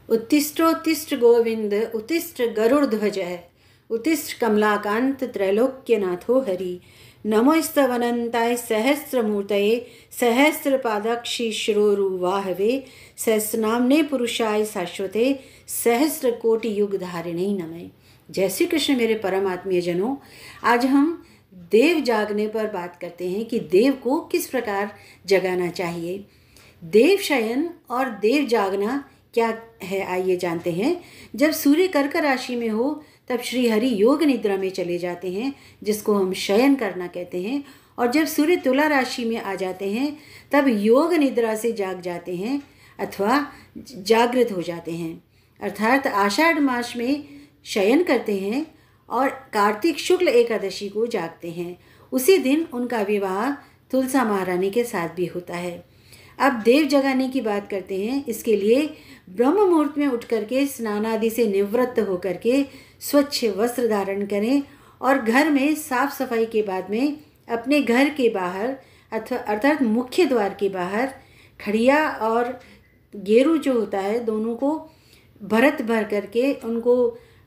उत्तिष्ठोत्तिष्ठ गोविंद उत्तिष्ठ गरुड़ध्वज उत्तिष्ठ कमलाकांत त्रैलोक्यनाथो हरि। नमोस्तवनंताय सहस्रमूर्तये सहस्रपादाक्षी शिरोरुवाहवे सहस्रनामने पुरुषाय शाश्वते सहस्र कोटि युग धारिणे नमः। जय श्री कृष्ण मेरे परम आत्मीय जनों, आज हम देव जागने पर बात करते हैं कि देव को किस प्रकार जगाना चाहिए। देव शयन और देव जागना क्या है, आइए जानते हैं। जब सूर्य कर्क राशि में हो तब श्री हरि योग निद्रा में चले जाते हैं, जिसको हम शयन करना कहते हैं। और जब सूर्य तुला राशि में आ जाते हैं तब योग निद्रा से जाग जाते हैं अथवा जागृत हो जाते हैं, अर्थात आषाढ़ मास में शयन करते हैं और कार्तिक शुक्ल एकादशी को जागते हैं। उसी दिन उनका विवाह तुलसा महारानी के साथ भी होता है। अब देव जगाने की बात करते हैं। इसके लिए ब्रह्म मुहूर्त में उठ करके स्नान आदि से निवृत्त होकर के स्वच्छ वस्त्र धारण करें और घर में साफ सफाई के बाद में अपने घर के बाहर अर्थात मुख्य द्वार के बाहर खड़िया और गेरू जो होता है दोनों को भरत भर करके उनको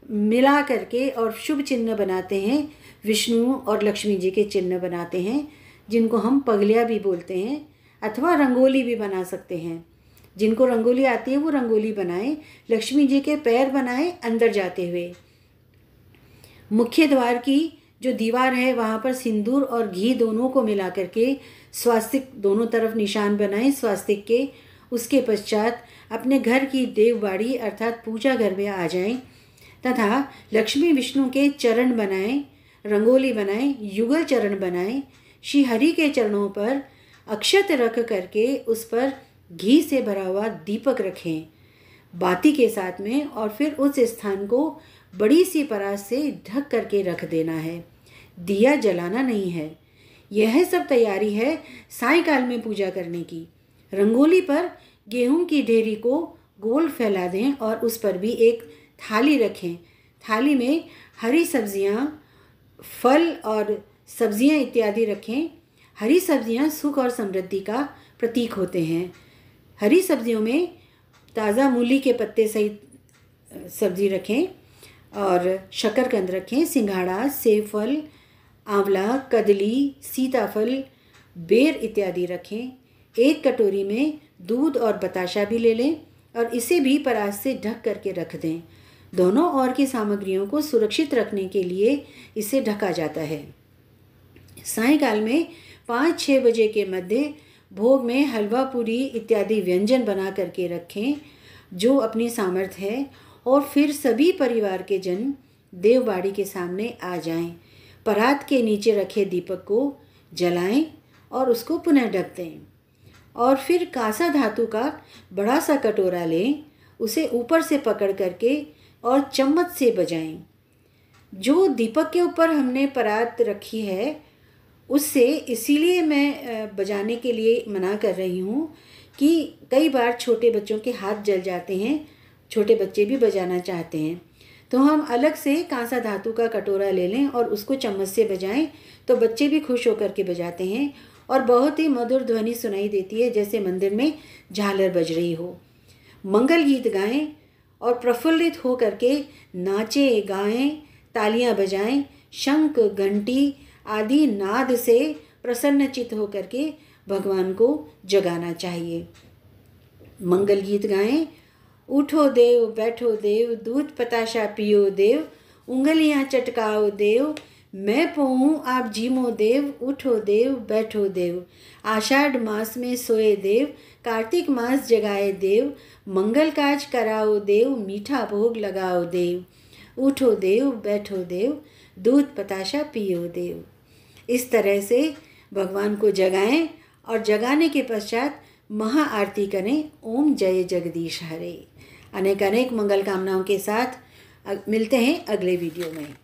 मिला करके और शुभ चिन्ह बनाते हैं। विष्णु और लक्ष्मी जी के चिन्ह बनाते हैं, जिनको हम पगलिया भी बोलते हैं अथवा रंगोली भी बना सकते हैं। जिनको रंगोली आती है वो रंगोली बनाएं। लक्ष्मी जी के पैर बनाएं अंदर जाते हुए। मुख्य द्वार की जो दीवार है वहाँ पर सिंदूर और घी दोनों को मिला करके स्वास्तिक दोनों तरफ निशान बनाएं स्वास्तिक के। उसके पश्चात अपने घर की देवबाड़ी अर्थात पूजा घर में आ जाएं तथा लक्ष्मी विष्णु के चरण बनाएं, रंगोली बनाएं, युगल चरण बनाएं। श्री हरि के चरणों पर अक्षत रख करके उस पर घी से भरा हुआ दीपक रखें बाती के साथ में, और फिर उस स्थान को बड़ी सी परात से ढक करके रख देना है। दिया जलाना नहीं है। यह सब तैयारी है सायंकाल में पूजा करने की। रंगोली पर गेहूं की ढेरी को गोल फैला दें और उस पर भी एक थाली रखें। थाली में हरी सब्जियां, फल और सब्जियां इत्यादि रखें। हरी सब्जियां सुख और समृद्धि का प्रतीक होते हैं। हरी सब्जियों में ताज़ा मूली के पत्ते सहित सब्जी रखें और शकरकंद रखें, सिंघाड़ा, सेब फल, आंवला, कदली, सीताफल, बेर इत्यादि रखें। एक कटोरी में दूध और बताशा भी ले लें और इसे भी परात से ढक करके रख दें। दोनों ओर की सामग्रियों को सुरक्षित रखने के लिए इसे ढका जाता है। सायंकाल में 5-6 बजे के मध्य भोग में हलवा, पूरी इत्यादि व्यंजन बना करके रखें जो अपनी सामर्थ्य है, और फिर सभी परिवार के जन देवबाड़ी के सामने आ जाएं। परात के नीचे रखे दीपक को जलाएं और उसको पुनः ढक दें, और फिर कांसा धातु का बड़ा सा कटोरा लें, उसे ऊपर से पकड़ करके और चम्मच से बजाएं। जो दीपक के ऊपर हमने परात रखी है उससे इसीलिए मैं बजाने के लिए मना कर रही हूँ कि कई बार छोटे बच्चों के हाथ जल जाते हैं, छोटे बच्चे भी बजाना चाहते हैं। तो हम अलग से कांसा धातु का कटोरा ले लें और उसको चम्मच से बजाएं तो बच्चे भी खुश होकर के बजाते हैं और बहुत ही मधुर ध्वनि सुनाई देती है, जैसे मंदिर में झालर बज रही हो। मंगल गीत गाएं और प्रफुल्लित हो करके नाचें, गाएं, तालियां बजाएं, शंख, घंटी आदि नाद से प्रसन्नचित होकर के भगवान को जगाना चाहिए। मंगल गीत गाएं। उठो देव, बैठो देव, दूध बताशा पियो देव, उंगलियां चटकाओ देव, मैं पोऊं आप जीमो देव, उठो देव, बैठो देव, आषाढ़ मास में सोए देव, कार्तिक मास जगाए देव, मंगल काज कराओ देव, मीठा भोग लगाओ देव, उठो देव, बैठो देव, दूध बताशा पियो देव। इस तरह से भगवान को जगाएं और जगाने के पश्चात महाआरती करें। ओम जय जगदीश हरे। अनेक अनेक मंगल कामनाओं के साथ मिलते हैं अगले वीडियो में।